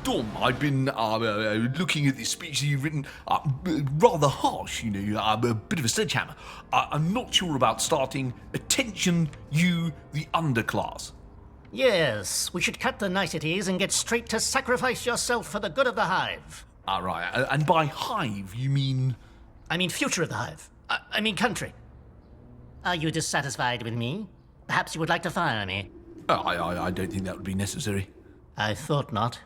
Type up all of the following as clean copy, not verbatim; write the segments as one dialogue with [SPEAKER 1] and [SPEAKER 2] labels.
[SPEAKER 1] Dom, I've been looking at this speech that you've written, rather harsh, a bit of a sledgehammer. I'm not sure about starting Attention, You, the Underclass.
[SPEAKER 2] Yes, we should cut the niceties and get straight to sacrifice yourself for the good of the hive.
[SPEAKER 1] Right, and by hive, you mean?
[SPEAKER 2] I mean future of the hive. I mean country. Are you dissatisfied with me? Perhaps you would like to fire me.
[SPEAKER 1] I don't think that would be necessary.
[SPEAKER 2] I thought not.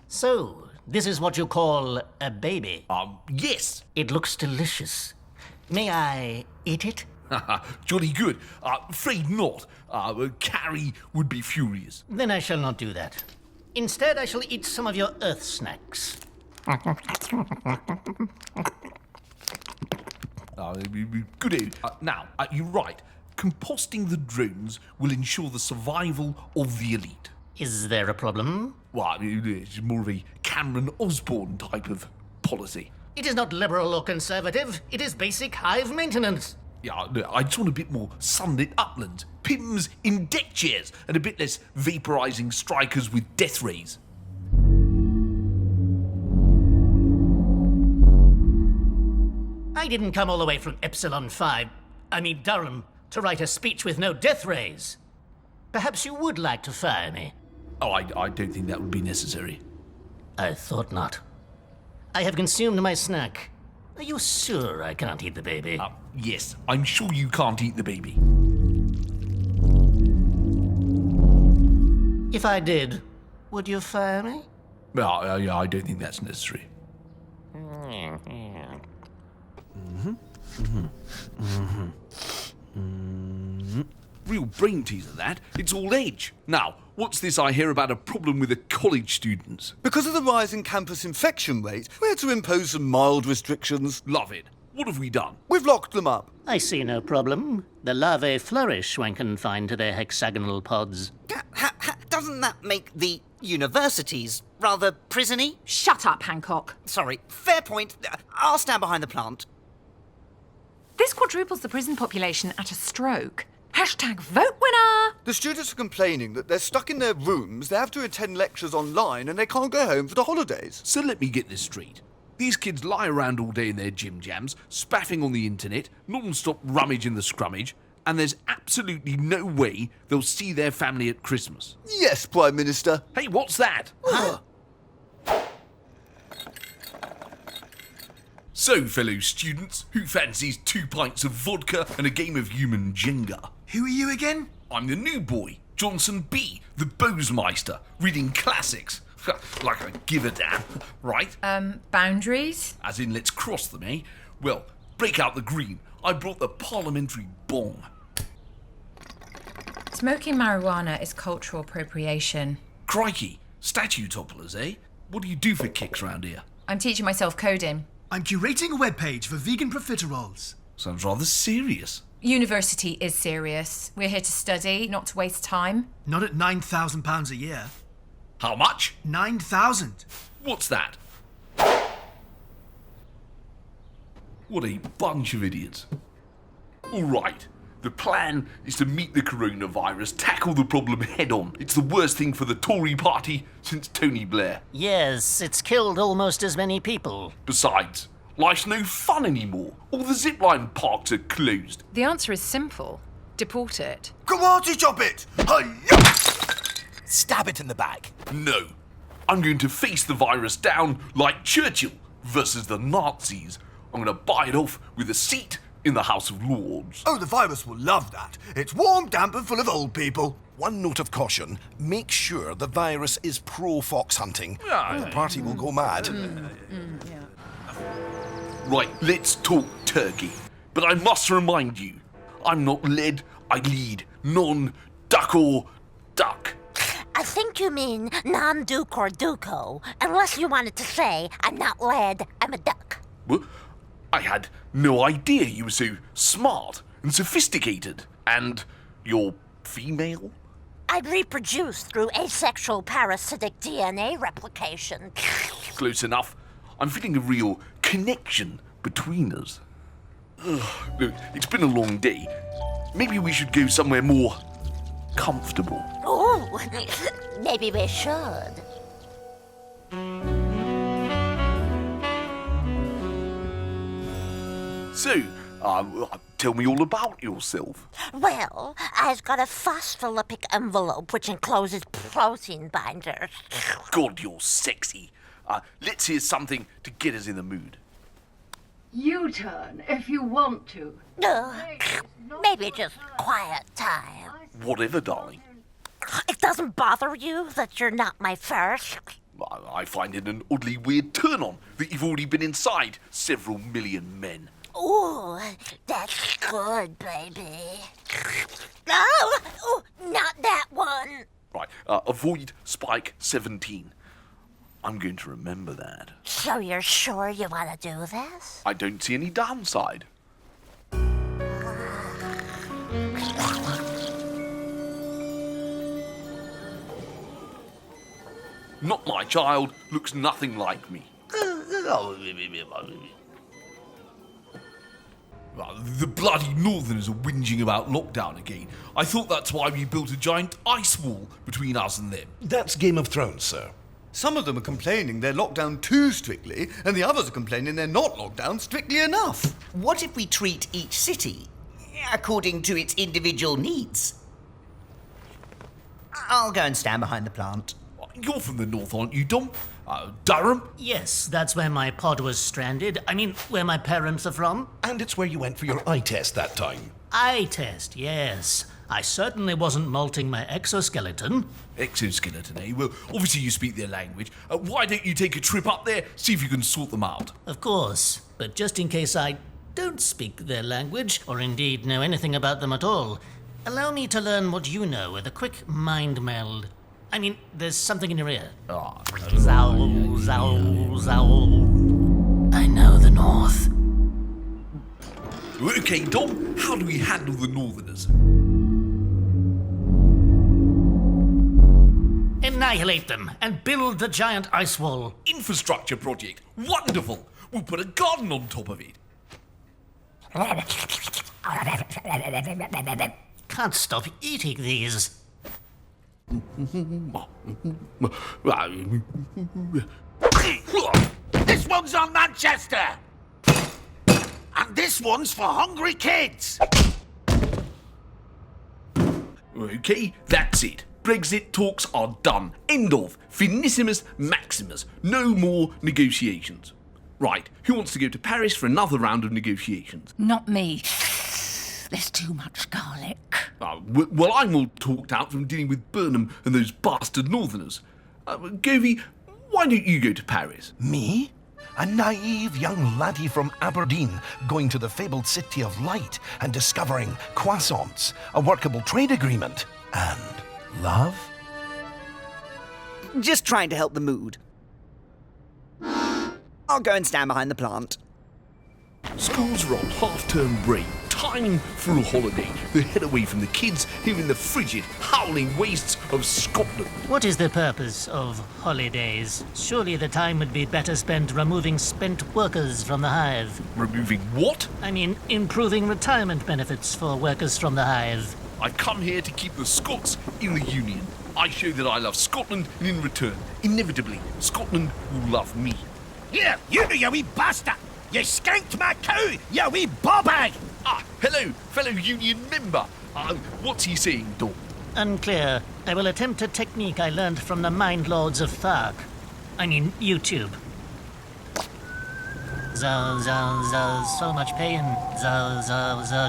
[SPEAKER 2] So, this is what you call a baby?
[SPEAKER 1] Yes.
[SPEAKER 2] It looks delicious. May I eat it?
[SPEAKER 1] Jolly good. Afraid not. Carrie would be furious.
[SPEAKER 2] Then I shall not do that. Instead, I shall eat some of your earth snacks.
[SPEAKER 1] Good. Now, you're right. Composting the drones will ensure the survival of the elite.
[SPEAKER 2] Is there a problem?
[SPEAKER 1] Well, it's more of a Cameron Osborne type of policy.
[SPEAKER 2] It is not liberal or conservative. It is basic hive maintenance.
[SPEAKER 1] Yeah, I just want a bit more sunlit uplands, Pims in deck chairs, and a bit less vaporising strikers with death rays.
[SPEAKER 2] I didn't come all the way from Durham, to write a speech with no death rays. Perhaps you would like to fire me.
[SPEAKER 1] Oh, I don't think that would be necessary.
[SPEAKER 2] I thought not. I have consumed my snack. Are you sure I can't eat the baby?
[SPEAKER 1] Yes, I'm sure you can't eat the baby.
[SPEAKER 2] If I did, would you fire me?
[SPEAKER 1] Yeah, I don't think that's necessary. Real brain teaser, that. It's all age. Now, what's this I hear about a problem with the college students?
[SPEAKER 3] Because of the rise in campus infection rate, we had to impose some mild restrictions.
[SPEAKER 1] Love it. What have we done?
[SPEAKER 3] We've locked them up.
[SPEAKER 2] I see no problem. The larvae flourish when confined to their hexagonal pods.
[SPEAKER 4] Doesn't that make the universities rather prisony?
[SPEAKER 5] Shut up, Hancock.
[SPEAKER 4] Sorry, fair point. I'll stand behind the plant.
[SPEAKER 5] This quadruples the prison population at a stroke. Hashtag vote winner!
[SPEAKER 3] The students are complaining that they're stuck in their rooms, they have to attend lectures online, and they can't go home for the holidays.
[SPEAKER 1] So let me get this straight. These kids lie around all day in their gym jams, spaffing on the internet, non-stop rummage in the scrummage, and there's absolutely no way they'll see their family at Christmas.
[SPEAKER 3] Yes, Prime Minister.
[SPEAKER 1] Hey, what's that? So, fellow students, who fancies 2 pints of vodka and a game of human Jenga?
[SPEAKER 6] Who are you again?
[SPEAKER 1] I'm the new boy, Johnson B, the Bosemeister, reading classics. Like I give a damn, right?
[SPEAKER 5] Boundaries?
[SPEAKER 1] As in, let's cross them, eh? Well, break out the green. I brought the parliamentary bong.
[SPEAKER 5] Smoking marijuana is cultural appropriation.
[SPEAKER 1] Crikey, statue topplers, eh? What do you do for kicks round here?
[SPEAKER 5] I'm teaching myself coding.
[SPEAKER 6] I'm curating a webpage for vegan profiteroles.
[SPEAKER 1] Sounds rather serious.
[SPEAKER 5] University is serious. We're here to study, not to waste time.
[SPEAKER 6] Not at £9,000 a year.
[SPEAKER 1] How much?
[SPEAKER 6] 9,000.
[SPEAKER 1] What's that? What a bunch of idiots. All right, the plan is to meet the coronavirus, tackle the problem head on. It's the worst thing for the Tory party since Tony Blair.
[SPEAKER 2] Yes, it's killed almost as many people.
[SPEAKER 1] Besides, life's no fun anymore. All the zipline parks are closed.
[SPEAKER 5] The answer is simple. Deport it.
[SPEAKER 3] Karate chop it!
[SPEAKER 7] Stab it in the back.
[SPEAKER 1] No, I'm going to face the virus down like Churchill versus the Nazis. I'm going to buy it off with a seat in the House of Lords.
[SPEAKER 3] Oh, the virus will love that. It's warm, damp, and full of old people.
[SPEAKER 7] One note of caution, make sure the virus is pro-fox hunting. The party will go mad.
[SPEAKER 1] Right, let's talk turkey. But I must remind you, I'm not led, I lead. Non-duck or duck.
[SPEAKER 8] I think you mean non-duke or duco, unless you wanted to say, I'm not led, I'm a duck.
[SPEAKER 1] What? I had no idea you were so smart and sophisticated. And you're female?
[SPEAKER 8] I reproduce through asexual parasitic DNA replication.
[SPEAKER 1] Close enough. I'm feeling a real connection between us. Look, it's been a long day. Maybe we should go somewhere more comfortable.
[SPEAKER 8] Ooh, Oh, maybe we should.
[SPEAKER 1] So, tell me all about yourself.
[SPEAKER 8] Well, I've got a phospholipid envelope which encloses protein binders.
[SPEAKER 1] God, you're sexy. Let's hear something to get us in the mood.
[SPEAKER 9] U-turn if you want to.
[SPEAKER 8] Maybe just quiet time.
[SPEAKER 1] Whatever, darling.
[SPEAKER 8] It doesn't bother you that you're not my first?
[SPEAKER 1] I find it an oddly weird turn-on that you've already been inside several million men.
[SPEAKER 8] Ooh, that's good, baby. Oh, not that one.
[SPEAKER 1] Right, avoid Spike 17. I'm going to remember that.
[SPEAKER 8] So you're sure you want to do this?
[SPEAKER 1] I don't see any downside. Not my child, looks nothing like me. The bloody Northerners are whinging about lockdown again. I thought that's why we built a giant ice wall between us and them.
[SPEAKER 7] That's Game of Thrones, sir.
[SPEAKER 3] Some of them are complaining they're locked down too strictly, and the others are complaining they're not locked down strictly enough.
[SPEAKER 4] What if we treat each city according to its individual needs? I'll go and stand behind the plant.
[SPEAKER 1] You're from the north, aren't you, Dom? Durham?
[SPEAKER 2] Yes, that's where my pod was stranded. I mean, where my parents are from.
[SPEAKER 7] And it's where you went for your eye test that time.
[SPEAKER 2] Eye test, yes. I certainly wasn't molting my exoskeleton.
[SPEAKER 1] Exoskeleton, eh? Well, obviously you speak their language. Why don't you take a trip up there, see if you can sort them out?
[SPEAKER 2] Of course, but just in case I don't speak their language, or indeed know anything about them at all, allow me to learn what you know with a quick mind meld. I mean, there's something in your ear. Zowl, zowl, zowl. I know the North.
[SPEAKER 1] Okay, Dom, how do we handle the Northerners?
[SPEAKER 2] Annihilate them and build the giant ice wall.
[SPEAKER 1] Infrastructure project. Wonderful. We'll put a garden on top of it.
[SPEAKER 2] Can't stop eating these.
[SPEAKER 10] This one's on Manchester! And this one's for hungry kids!
[SPEAKER 1] Okay, that's it. Brexit talks are done. End of. Finissimous Maximus. No more negotiations. Right, who wants to go to Paris for another round of negotiations?
[SPEAKER 5] Not me. There's too much garlic.
[SPEAKER 1] Well, I'm all talked out from dealing with Burnham and those bastard Northerners. Gove, why don't you go to Paris?
[SPEAKER 7] Me? A naive young laddie from Aberdeen going to the fabled City of Light and discovering croissants, a workable trade agreement, and love?
[SPEAKER 4] Just trying to help the mood. I'll go and stand behind the plant.
[SPEAKER 1] Schools are on half-term break. Time for a holiday. They head away from the kids here in the frigid, howling wastes of Scotland.
[SPEAKER 2] What is the purpose of holidays? Surely the time would be better spent removing spent workers from the hive.
[SPEAKER 1] Removing what?
[SPEAKER 2] I mean, improving retirement benefits for workers from the hive.
[SPEAKER 1] I've come here to keep the Scots in the Union. I show that I love Scotland, and in return, inevitably, Scotland will love me.
[SPEAKER 10] Here, you wee bastard! You skanked my cow, you wee bobag!
[SPEAKER 1] Hello, fellow Union member. What's he saying, Dom?
[SPEAKER 2] Unclear. I will attempt a technique I learned from the Mind Lords of Thark. I mean, YouTube. So much pain.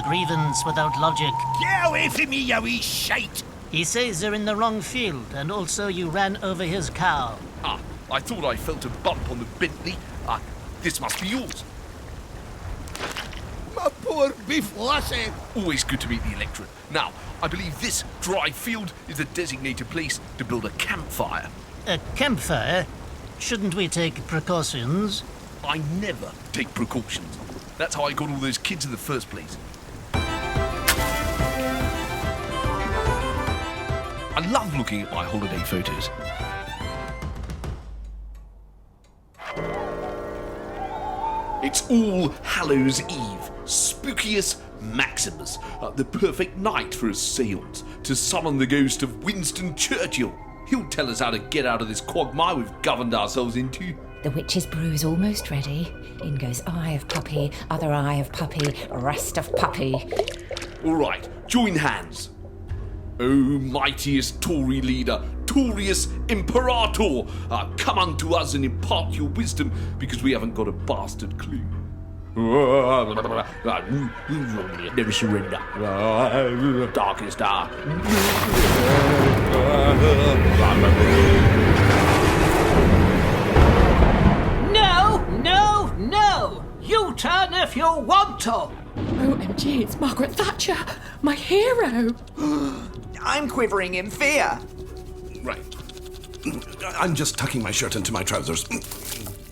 [SPEAKER 2] Grievance without logic.
[SPEAKER 10] Get away from me, you wee shite!
[SPEAKER 2] He says you're in the wrong field, and also you ran over his cow.
[SPEAKER 1] I thought I felt a bump on the Bentley. This must be yours.
[SPEAKER 10] My poor beef lassie!
[SPEAKER 1] Always good to meet the electorate. Now, I believe this dry field is a designated place to build a campfire.
[SPEAKER 2] A campfire? Shouldn't we take precautions?
[SPEAKER 1] I never take precautions. That's how I got all those kids in the first place. I love looking at my holiday photos. It's All Hallows Eve, spookiest Maximus, the perfect knight for a seance, to summon the ghost of Winston Churchill. He'll tell us how to get out of this quagmire we've governed ourselves into.
[SPEAKER 9] The witch's brew is almost ready. In goes eye of puppy, other eye of puppy, rest of puppy.
[SPEAKER 1] All right, join hands. O mightiest Tory leader, Torius Imperator, come unto us and impart your wisdom, because we haven't got a bastard clue. Never surrender. Darkest hour.
[SPEAKER 10] No! You turn if you want to!
[SPEAKER 11] OMG, it's Margaret Thatcher, my hero!
[SPEAKER 12] I'm quivering in fear.
[SPEAKER 7] Right. I'm just tucking my shirt into my trousers.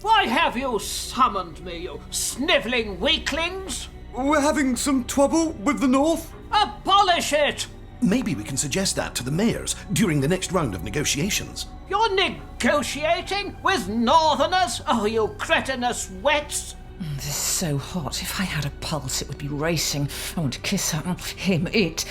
[SPEAKER 10] Why have you summoned me, you snivelling weaklings?
[SPEAKER 3] We're having some trouble with the North.
[SPEAKER 10] Abolish it!
[SPEAKER 7] Maybe we can suggest that to the mayors during the next round of negotiations.
[SPEAKER 10] You're negotiating with Northerners? Oh, you cretinous wets!
[SPEAKER 9] This is so hot. If I had a pulse, it would be racing. I want to kiss her, him, it.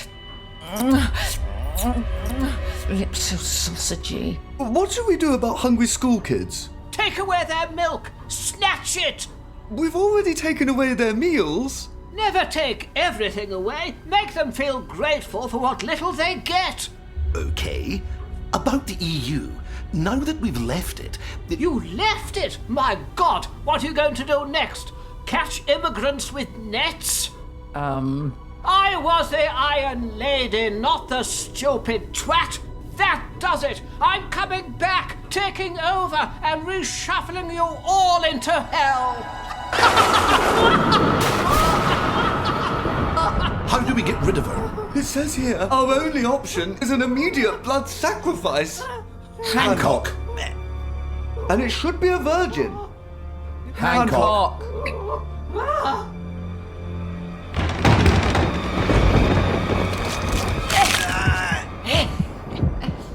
[SPEAKER 9] Lips so sausagey.
[SPEAKER 3] What should we do about hungry school kids?
[SPEAKER 10] Take away their milk! Snatch it!
[SPEAKER 3] We've already taken away their meals.
[SPEAKER 10] Never take everything away. Make them feel grateful for what little they get.
[SPEAKER 7] Okay. About the EU. Now that we've left it...
[SPEAKER 10] You left it? My God! What are you going to do next? Catch immigrants with nets? I was the Iron Lady, not the stupid twat. That does it. I'm coming back, taking over, and reshuffling you all into hell.
[SPEAKER 7] How do we get rid of her?
[SPEAKER 3] It says here, our only option is an immediate blood sacrifice.
[SPEAKER 7] Hancock!
[SPEAKER 3] And it should be a virgin.
[SPEAKER 12] Hancock!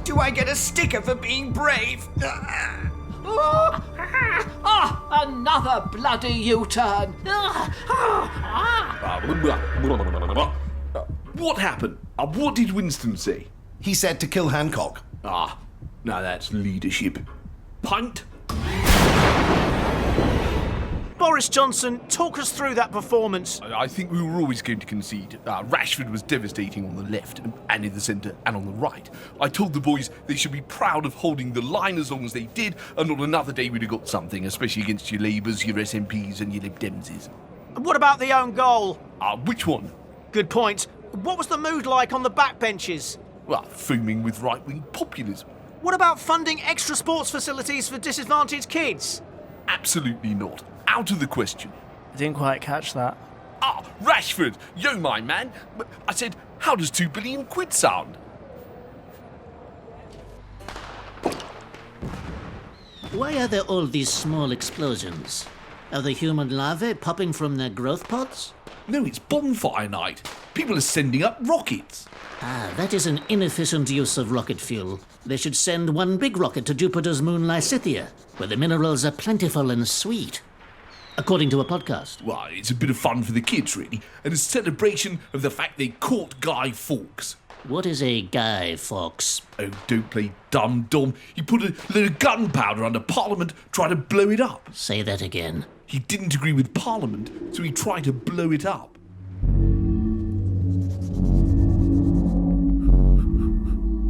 [SPEAKER 12] Do I get a sticker for being brave?
[SPEAKER 10] Another bloody U-turn.
[SPEAKER 1] What happened? What did Winston say?
[SPEAKER 7] He said to kill Hancock.
[SPEAKER 1] Now that's leadership. Pint?
[SPEAKER 13] Boris Johnson, talk us through that performance.
[SPEAKER 1] I think we were always going to concede. Rashford was devastating on the left, and in the centre, and on the right. I told the boys they should be proud of holding the line as long as they did, and on another day we'd have got something, especially against your Labours, your SNPs, and your Lib Demses.
[SPEAKER 13] And what about the own goal?
[SPEAKER 1] Which one?
[SPEAKER 13] Good point. What was the mood like on the backbenches?
[SPEAKER 1] Well, foaming with right-wing populism.
[SPEAKER 13] What about funding extra sports facilities for disadvantaged kids?
[SPEAKER 1] Absolutely not. Out of the question.
[SPEAKER 13] I didn't quite catch that.
[SPEAKER 1] Rashford! Yo, my man! I said, how does £2 billion sound?
[SPEAKER 2] Why are there all these small explosions? Are the human larvae popping from their growth pods?
[SPEAKER 1] No, it's bonfire night. People are sending up rockets.
[SPEAKER 2] That is an inefficient use of rocket fuel. They should send one big rocket to Jupiter's moon Lysithea, where the minerals are plentiful and sweet. According to a podcast.
[SPEAKER 1] Well, it's a bit of fun for the kids, really, and a celebration of the fact they caught Guy Fawkes.
[SPEAKER 2] What is a Guy Fawkes?
[SPEAKER 1] Oh, don't play dumb, Dom. He put a little gunpowder under Parliament, tried to blow it up.
[SPEAKER 2] Say that again.
[SPEAKER 1] He didn't agree with Parliament, so he tried to blow it up.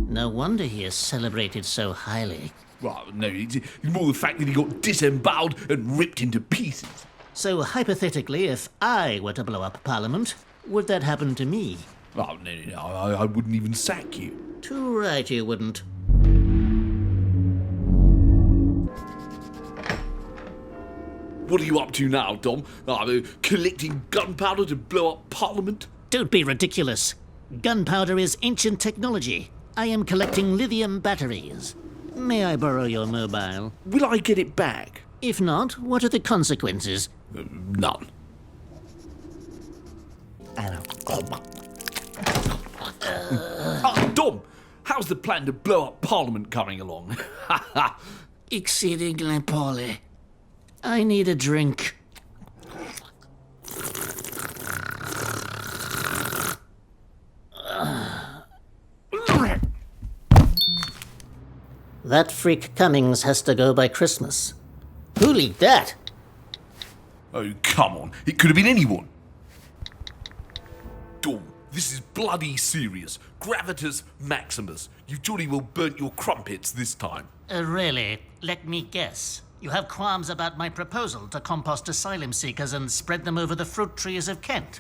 [SPEAKER 2] No wonder he is celebrated so highly.
[SPEAKER 1] Well, no, it's more the fact that he got disemboweled and ripped into pieces.
[SPEAKER 2] So, hypothetically, if I were to blow up Parliament, would that happen to me?
[SPEAKER 1] Oh, no, I wouldn't even sack you.
[SPEAKER 2] Too right you wouldn't.
[SPEAKER 1] What are you up to now, Dom? Collecting gunpowder to blow up Parliament?
[SPEAKER 2] Don't be ridiculous. Gunpowder is ancient technology. I am collecting lithium batteries. May I borrow your mobile?
[SPEAKER 1] Will I get it back?
[SPEAKER 2] If not, what are the consequences?
[SPEAKER 1] None. Dom, how's the plan to blow up Parliament coming along?
[SPEAKER 2] Exceedingly poorly. I need a drink. That freak Cummings has to go by Christmas. Who leaked that?
[SPEAKER 1] Oh, come on. It could have been anyone. Dawn, this is bloody serious. Gravitas maximus. You've jolly well burnt your crumpets this time.
[SPEAKER 2] Really? Let me guess. You have qualms about my proposal to compost asylum seekers and spread them over the fruit trees of Kent?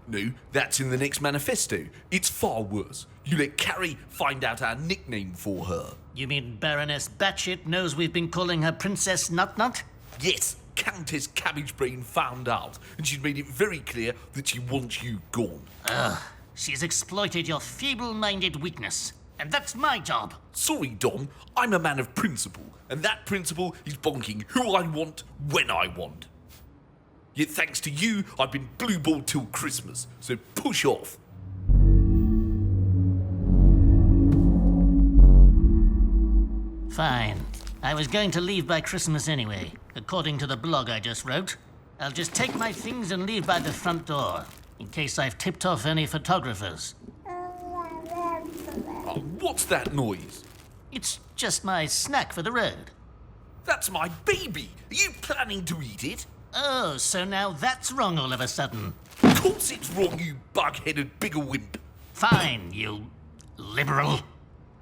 [SPEAKER 1] No, that's in the next manifesto. It's far worse. You let Carrie find out our nickname for her.
[SPEAKER 2] You mean Baroness Batshit knows we've been calling her Princess Nut-Nut?
[SPEAKER 1] Yes, Countess Cabbagebrain found out, and she's made it very clear that she wants you gone.
[SPEAKER 2] Ugh, she's exploited your feeble-minded weakness, and that's my job.
[SPEAKER 1] Sorry, Dom, I'm a man of principle, and that principle is bonking who I want, when I want. Yet thanks to you, I've been blue-balled till Christmas, so push off.
[SPEAKER 2] Fine. I was going to leave by Christmas anyway, according to the blog I just wrote. I'll just take my things and leave by the front door, in case I've tipped off any photographers.
[SPEAKER 1] Oh, what's that noise?
[SPEAKER 2] It's just my snack for the road.
[SPEAKER 1] That's my baby! Are you planning to eat it?
[SPEAKER 2] Oh, so now that's wrong all of a sudden.
[SPEAKER 1] Of course it's wrong, you bug-headed biggerwimp.
[SPEAKER 2] Fine, you liberal.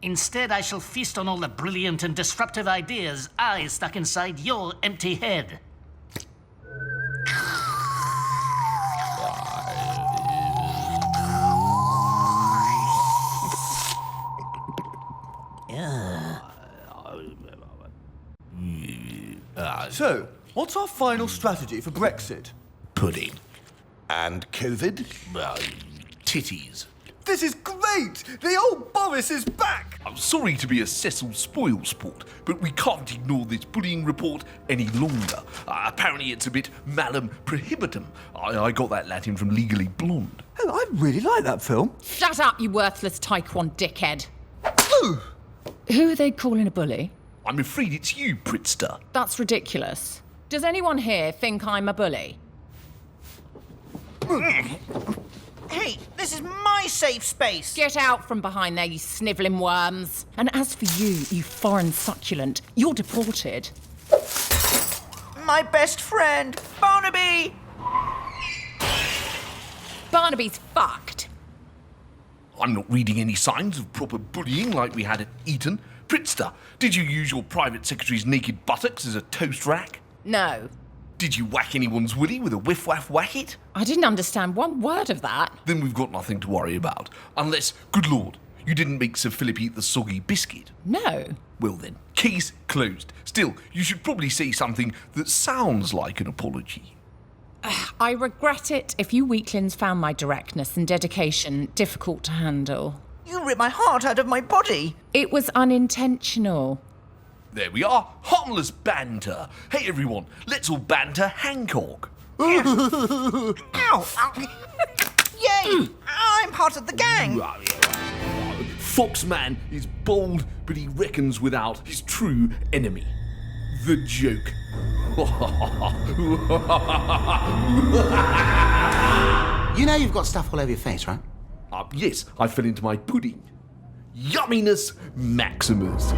[SPEAKER 2] Instead, I shall feast on all the brilliant and disruptive ideas I stuck inside your empty head.
[SPEAKER 3] So, what's our final strategy for Brexit?
[SPEAKER 1] Pudding.
[SPEAKER 7] And COVID?
[SPEAKER 1] Titties.
[SPEAKER 3] This is great! The old Boris is back!
[SPEAKER 1] I'm sorry to be a Cecil spoilsport, but we can't ignore this bullying report any longer. Apparently it's a bit malum prohibitum. I got that Latin from Legally Blonde.
[SPEAKER 3] Oh, I really like that film.
[SPEAKER 11] Shut up, you worthless taekwondo dickhead. Who are they calling a bully?
[SPEAKER 1] I'm afraid it's you, Pritster.
[SPEAKER 11] That's ridiculous. Does anyone here think I'm a bully?
[SPEAKER 12] Hey, this is my safe space.
[SPEAKER 11] Get out from behind there, you snivelling worms. And as for you, you foreign succulent, you're deported.
[SPEAKER 12] My best friend, Barnaby!
[SPEAKER 11] Barnaby's fucked.
[SPEAKER 1] I'm not reading any signs of proper bullying like we had at Eton. Pritster, did you use your private secretary's naked buttocks as a toast rack?
[SPEAKER 11] No.
[SPEAKER 1] Did you whack anyone's willy with a whiff-waff-whack-it?
[SPEAKER 11] I didn't understand one word of that.
[SPEAKER 1] Then we've got nothing to worry about. Unless, good lord, you didn't make Sir Philip eat the soggy biscuit.
[SPEAKER 11] No.
[SPEAKER 1] Well then, case closed. Still, you should probably say something that sounds like an apology.
[SPEAKER 11] I regret it if you weaklings found my directness and dedication difficult to handle.
[SPEAKER 12] You ripped my heart out of my body.
[SPEAKER 11] It was unintentional.
[SPEAKER 1] There we are, harmless banter. Hey everyone, let's all banter Hancock.
[SPEAKER 12] Ow! Yay! I'm part of the gang.
[SPEAKER 1] Foxman is bold, but he reckons without his true enemy. The joke.
[SPEAKER 14] You know you've got stuff all over your face, right?
[SPEAKER 1] Yes, I fell into my pudding. Yumminess maximus.